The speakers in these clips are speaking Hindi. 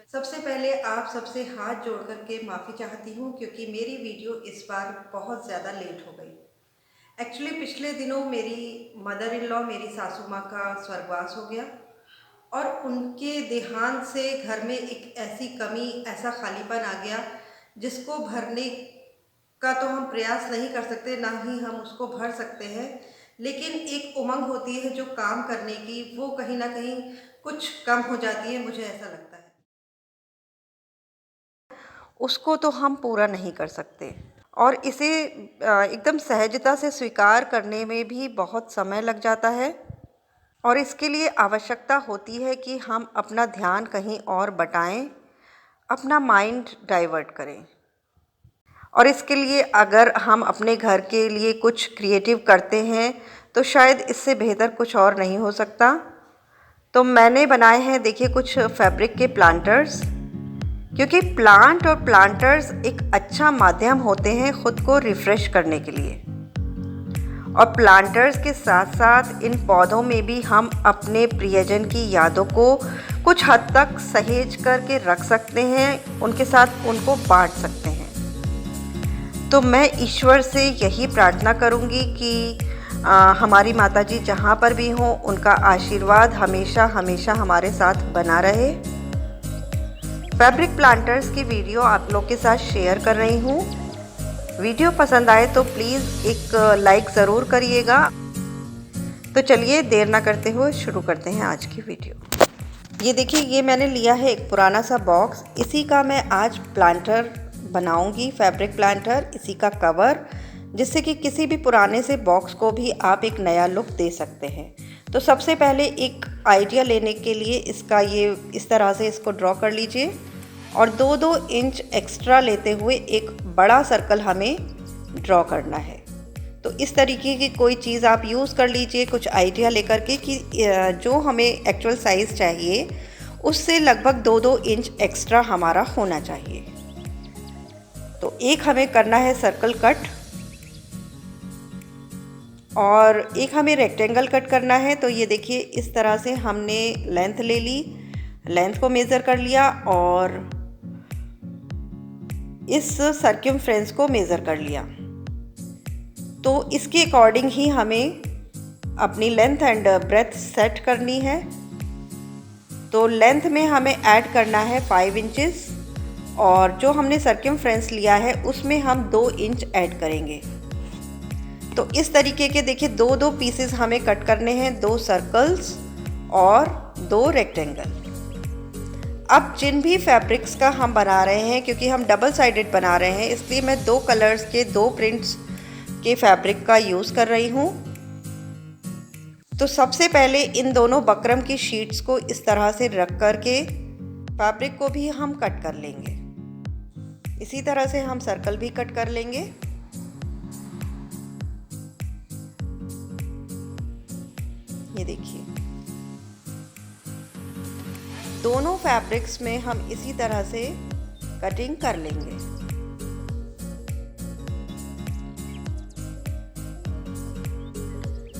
सबसे पहले आप सबसे हाथ जोड़ कर के माफ़ी चाहती हूँ क्योंकि मेरी वीडियो इस बार बहुत ज़्यादा लेट हो गई। एक्चुअली पिछले दिनों मेरी मदर इन लॉ मेरी सासू माँ का स्वर्गवास हो गया और उनके देहांत से घर में एक ऐसी कमी, ऐसा खालीपन आ गया जिसको भरने का तो हम प्रयास नहीं कर सकते, ना ही हम उसको भर सकते हैं। लेकिन एक उमंग होती है जो काम करने की, वो कहीं न कहीं कुछ कम हो जाती है, मुझे ऐसा लगता है। उसको तो हम पूरा नहीं कर सकते और इसे एकदम सहजता से स्वीकार करने में भी बहुत समय लग जाता है और इसके लिए आवश्यकता होती है कि हम अपना ध्यान कहीं और बटाएं, अपना माइंड डाइवर्ट करें। और इसके लिए अगर हम अपने घर के लिए कुछ क्रिएटिव करते हैं तो शायद इससे बेहतर कुछ और नहीं हो सकता। तो मैंने बनाए हैं, देखिए, कुछ फैब्रिक के प्लांटर्स, क्योंकि प्लांट और प्लांटर्स एक अच्छा माध्यम होते हैं खुद को रिफ्रेश करने के लिए। और प्लांटर्स के साथ साथ इन पौधों में भी हम अपने प्रियजन की यादों को कुछ हद तक सहेज करके रख सकते हैं, उनके साथ उनको बांट सकते हैं। तो मैं ईश्वर से यही प्रार्थना करूंगी कि हमारी माताजी जहाँ पर भी हों, उनका आशीर्वाद हमेशा हमेशा हमारे साथ बना रहे। फैब्रिक प्लांटर्स की वीडियो आप लोग के साथ शेयर कर रही हूँ। वीडियो पसंद आए तो प्लीज़ एक लाइक ज़रूर करिएगा। तो चलिए देर ना करते हुए शुरू करते हैं आज की वीडियो। ये देखिए, ये मैंने लिया है एक पुराना सा बॉक्स, इसी का मैं आज प्लांटर बनाऊंगी, फैब्रिक प्लांटर, इसी का कवर, जिससे कि किसी भी पुराने से बॉक्स को भी आप एक नया लुक दे सकते हैं। तो सबसे पहले एक आइडिया लेने के लिए इसका ये इस तरह से इसको ड्रॉ कर लीजिए और 2-2 इंच एक्स्ट्रा लेते हुए एक बड़ा सर्कल हमें ड्रॉ करना है। तो इस तरीके की कोई चीज़ आप यूज़ कर लीजिए, कुछ आइडिया लेकर के कि जो हमें एक्चुअल साइज़ चाहिए उससे लगभग 2-2 इंच एक्स्ट्रा हमारा होना चाहिए। तो एक हमें करना है सर्कल कट और एक हमें रेक्टेंगल कट करना है। तो ये देखिए, इस तरह से हमने लेंथ ले ली, लेंथ को मेज़र कर लिया और इस सर्कमफ्रेंस को मेज़र कर लिया। तो इसके अकॉर्डिंग ही हमें अपनी लेंथ एंड ब्रेथ सेट करनी है। तो लेंथ में हमें ऐड करना है 5 इंचेस और जो हमने सर्कमफ्रेंस लिया है उसमें हम 2 इंच ऐड करेंगे। तो इस तरीके के देखिए 2-2 पीसेस हमें कट करने हैं, 2 सर्कल्स और 2 रेक्टेंगल। अब जिन भी फैब्रिक्स का हम बना रहे हैं, क्योंकि हम डबल साइडेड बना रहे हैं, इसलिए मैं 2 कलर्स के 2 प्रिंट्स के फैब्रिक का यूज़ कर रही हूँ। तो सबसे पहले इन दोनों बकरम की शीट्स को इस तरह से रख कर के फैब्रिक को भी हम कट कर लेंगे। इसी तरह से हम सर्कल भी कट कर लेंगे। ये देखिए, दोनों फैब्रिक्स में हम इसी तरह से कटिंग कर लेंगे।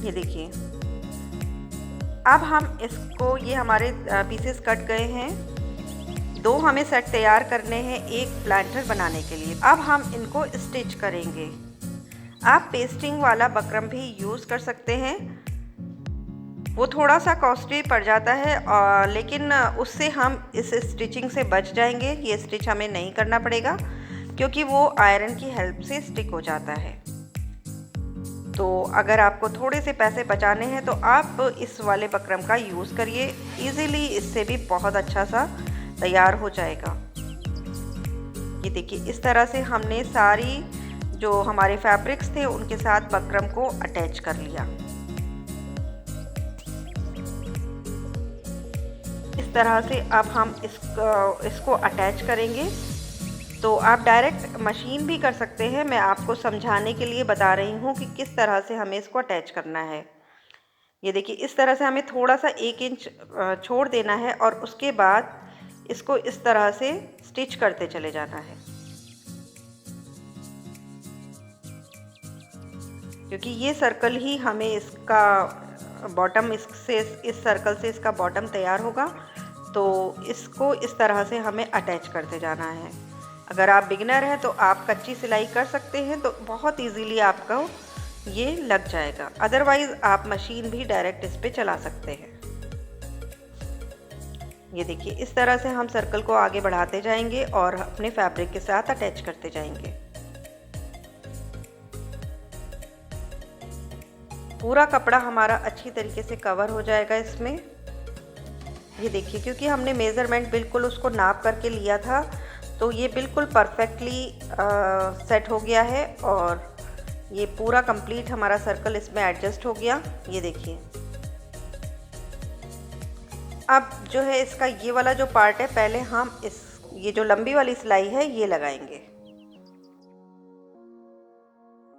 ये देखिए, अब हम इसको, ये हमारे पीसेस कट गए हैं, 2 हमें सेट तैयार करने हैं एक प्लांटर बनाने के लिए। अब हम इनको स्टिच करेंगे। आप पेस्टिंग वाला बकरम भी यूज़ कर सकते हैं, वो थोड़ा सा कॉस्टली पड़ जाता है लेकिन उससे हम इस स्टिचिंग से बच जाएंगे। ये स्टिच हमें नहीं करना पड़ेगा क्योंकि वो आयरन की हेल्प से स्टिक हो जाता है। तो अगर आपको थोड़े से पैसे बचाने हैं तो आप इस वाले बकरम का यूज़ करिए, इजीली इससे भी बहुत अच्छा सा तैयार हो जाएगा। ये देखिए, इस तरह से हमने सारी जो हमारे फैब्रिक्स थे उनके साथ बकरम को अटैच कर लिया। इस तरह से अब हम इसको अटैच करेंगे। तो आप डायरेक्ट मशीन भी कर सकते हैं, मैं आपको समझाने के लिए बता रही हूँ कि किस तरह से हमें इसको अटैच करना है। ये देखिए, इस तरह से हमें थोड़ा सा 1 इंच छोड़ देना है और उसके बाद इसको इस तरह से स्टिच करते चले जाना है, क्योंकि ये सर्कल ही हमें इसका बॉटम, इससे इस सर्कल से इसका बॉटम तैयार होगा। तो इसको इस तरह से हमें अटैच करते जाना है। अगर आप बिगिनर हैं तो आप कच्ची सिलाई कर सकते हैं, तो बहुत इजीली आपको ये लग जाएगा। अदरवाइज़ आप मशीन भी डायरेक्ट इस पे चला सकते हैं। ये देखिए, इस तरह से हम सर्कल को आगे बढ़ाते जाएंगे और अपने फैब्रिक के साथ अटैच करते जाएंगे। पूरा कपड़ा हमारा अच्छी तरीके से कवर हो जाएगा इसमें। ये देखिए, क्योंकि हमने मेज़रमेंट बिल्कुल उसको नाप करके लिया था, तो ये बिल्कुल परफेक्टली सेट हो गया है और ये पूरा कंप्लीट हमारा सर्कल इसमें एडजस्ट हो गया। ये देखिए, अब जो है इसका ये वाला जो पार्ट है, पहले हम ये जो लंबी वाली सिलाई है ये लगाएंगे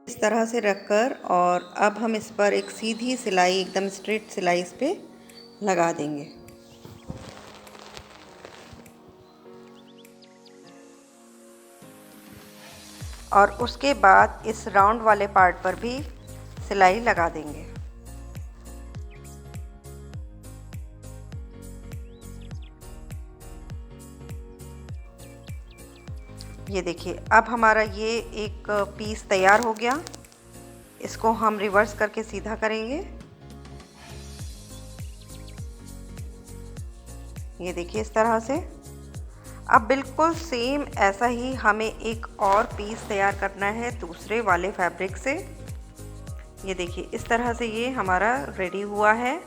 इस तरह से रखकर, और अब हम इस पर एक सीधी सिलाई, एकदम स्ट्रेट सिलाई इस पे लगा देंगे। और उसके बाद इस राउंड वाले पार्ट पर भी सिलाई लगा देंगे। ये देखिए, अब हमारा ये एक पीस तैयार हो गया। इसको हम रिवर्स करके सीधा करेंगे। ये देखिए, इस तरह से। अब बिल्कुल सेम ऐसा ही हमें एक और पीस तैयार करना है दूसरे वाले फैब्रिक से। ये देखिए, इस तरह से ये हमारा रेडी हुआ है।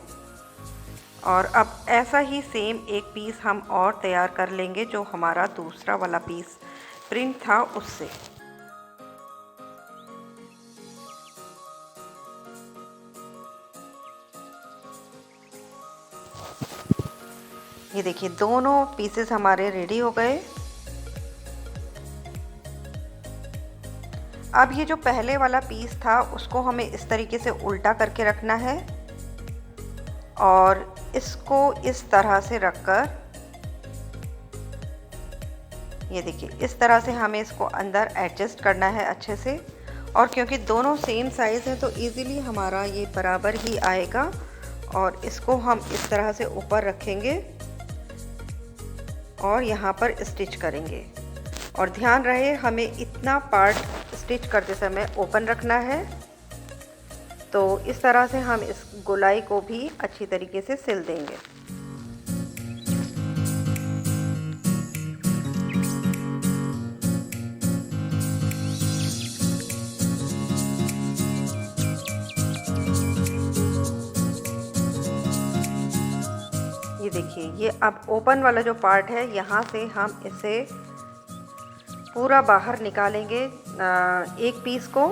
और अब ऐसा ही सेम एक पीस हम और तैयार कर लेंगे, जो हमारा दूसरा वाला पीस प्रिंट था उससे। ये देखिए, दोनों पीसेस हमारे रेडी हो गए। अब ये जो पहले वाला पीस था उसको हमें इस तरीके से उल्टा करके रखना है और इसको इस तरह से रखकर, ये देखिए, इस तरह से हमें इसको अंदर एडजस्ट करना है अच्छे से। और क्योंकि दोनों सेम साइज़ है तो इजीली हमारा ये बराबर ही आएगा। और इसको हम इस तरह से ऊपर रखेंगे और यहाँ पर स्टिच करेंगे। और ध्यान रहे, हमें इतना पार्ट स्टिच करते समय ओपन रखना है। तो इस तरह से हम इस गोलाई को भी अच्छी तरीके से सिल देंगे। ये देखिए, ये अब ओपन वाला जो पार्ट है, यहाँ से हम इसे पूरा बाहर निकालेंगे एक पीस को।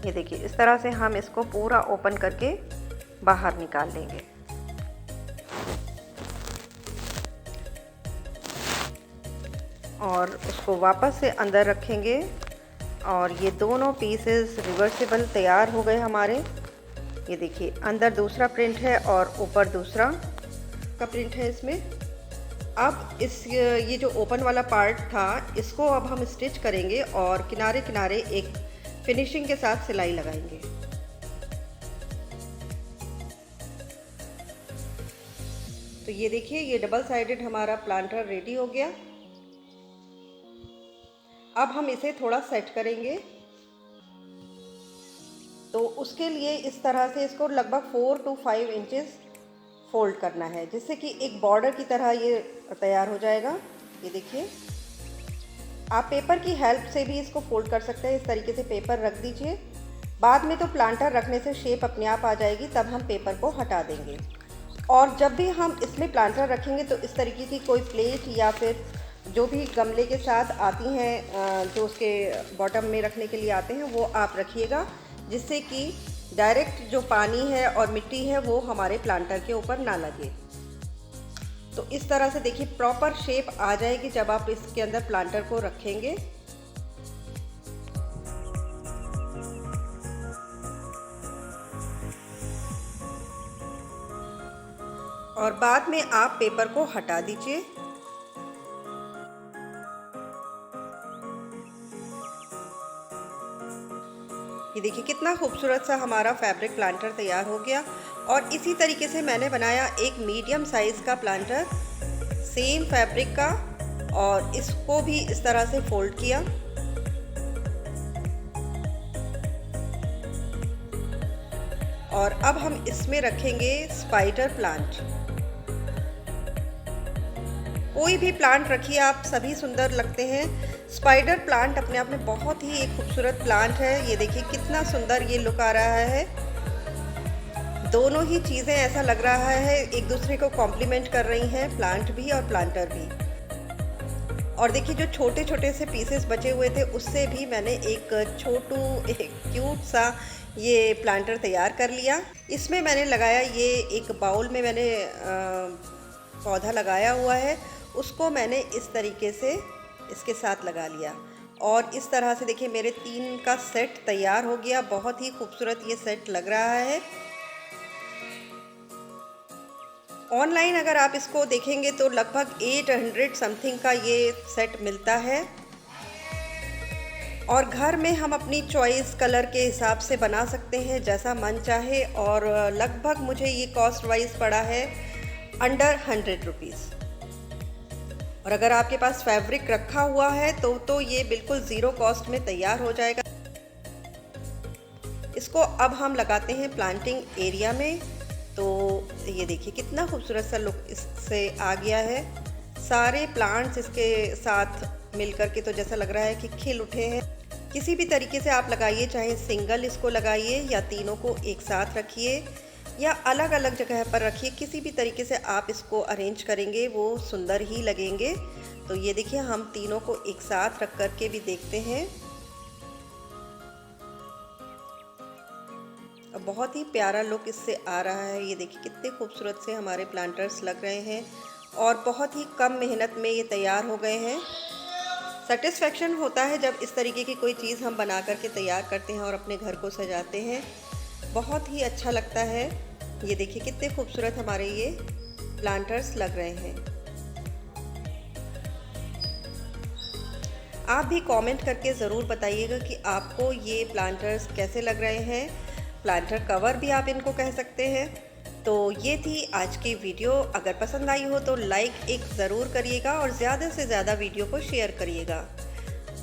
ये देखिए, इस तरह से हम इसको पूरा ओपन करके बाहर निकाल लेंगे। और उसको वापस से अंदर रखेंगे। और ये दोनों पीसेस रिवर्सिबल तैयार हो गए हमारे। ये देखिए, अंदर दूसरा प्रिंट है और ऊपर दूसरा का प्रिंट है इसमें। अब ये जो ओपन वाला पार्ट था, इसको अब हम स्टिच करेंगे और किनारे किनारे एक फिनिशिंग के साथ सिलाई लगाएंगे। तो ये देखिए, ये डबल साइडेड हमारा प्लांटर रेडी हो गया। अब हम इसे थोड़ा सेट करेंगे। तो उसके लिए इस तरह से इसको लगभग 4 to 5 इंचेस फोल्ड करना है, जिससे कि एक बॉर्डर की तरह ये तैयार हो जाएगा। ये देखिए, आप पेपर की हेल्प से भी इसको फोल्ड कर सकते हैं। इस तरीके से पेपर रख दीजिए। बाद में तो प्लांटर रखने से शेप अपने आप आ जाएगी, तब हम पेपर को हटा देंगे। और जब भी हम इसमें प्लांटर रखेंगे तो इस तरीके की कोई प्लेट या फिर जो भी गमले के साथ आती हैं, जो उसके बॉटम में रखने के लिए आते हैं, वो आप रखिएगा, जिससे कि डायरेक्ट जो पानी है और मिट्टी है वो हमारे प्लांटर के ऊपर ना लगे। तो इस तरह से देखिए, प्रॉपर शेप आ जाएगी जब आप इसके अंदर प्लांटर को रखेंगे। और बाद में आप पेपर को हटा दीजिए। ये देखिए कितना खूबसूरत सा हमारा फैब्रिक प्लांटर तैयार हो गया। और इसी तरीके से मैंने बनाया एक मीडियम साइज़ का प्लांटर सेम फैब्रिक का, और इसको भी इस तरह से फोल्ड किया। और अब हम इसमें रखेंगे स्पाइडर प्लांट। कोई भी प्लांट रखिए आप, सभी सुंदर लगते हैं। स्पाइडर प्लांट अपने आप में बहुत ही एक खूबसूरत प्लांट है। ये देखिए कितना सुंदर ये लुक आ रहा है। दोनों ही चीज़ें ऐसा लग रहा है एक दूसरे को कॉम्प्लीमेंट कर रही हैं, प्लांट भी और प्लांटर भी। और देखिए जो छोटे छोटे से पीसेस बचे हुए थे उससे भी मैंने एक क्यूट सा ये प्लांटर तैयार कर लिया। इसमें मैंने लगाया, ये एक बाउल में मैंने पौधा लगाया हुआ है, उसको मैंने इस तरीके से इसके साथ लगा लिया। और इस तरह से देखिए मेरे 3 का सेट तैयार हो गया। बहुत ही खूबसूरत ये सेट लग रहा है। ऑनलाइन अगर आप इसको देखेंगे तो लगभग 800 समथिंग का ये सेट मिलता है। और घर में हम अपनी चॉइस कलर के हिसाब से बना सकते हैं जैसा मन चाहे। और लगभग मुझे ये कॉस्ट वाइज पड़ा है अंडर 100 रुपीज़। और अगर आपके पास फैब्रिक रखा हुआ है तो ये बिल्कुल ज़ीरो कॉस्ट में तैयार हो जाएगा। इसको अब हम लगाते हैं प्लांटिंग एरिया में। तो ये देखिए कितना खूबसूरत सा लुक इससे आ गया है। सारे प्लांट्स इसके साथ मिलकर के तो जैसा लग रहा है कि खिल उठे हैं। किसी भी तरीके से आप लगाइए, चाहे सिंगल इसको लगाइए या तीनों को एक साथ रखिए या अलग अलग जगह पर रखिए, किसी भी तरीके से आप इसको अरेंज करेंगे वो सुंदर ही लगेंगे। तो ये देखिए हम तीनों को एक साथ रख कर के भी देखते हैं। बहुत ही प्यारा लुक इससे आ रहा है। ये देखिए कितने खूबसूरत से हमारे प्लांटर्स लग रहे हैं और बहुत ही कम मेहनत में ये तैयार हो गए हैं। सेटिस्फेक्शन होता है जब इस तरीके की कोई चीज़ हम बना करके तैयार करते हैं और अपने घर को सजाते हैं, बहुत ही अच्छा लगता है। ये देखिए कितने खूबसूरत हमारे ये प्लांटर्स लग रहे हैं। आप भी कमेंट करके ज़रूर बताइएगा कि आपको ये प्लांटर्स कैसे लग रहे हैं। प्लांटर कवर भी आप इनको कह सकते हैं। तो ये थी आज की वीडियो। अगर पसंद आई हो तो लाइक एक ज़रूर करिएगा और ज़्यादा से ज़्यादा वीडियो को शेयर करिएगा।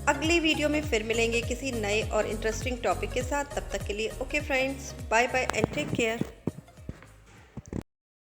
अगली वीडियो में फिर मिलेंगे किसी नए और इंटरेस्टिंग टॉपिक के साथ। तब तक के लिए okay friends, bye bye and take care.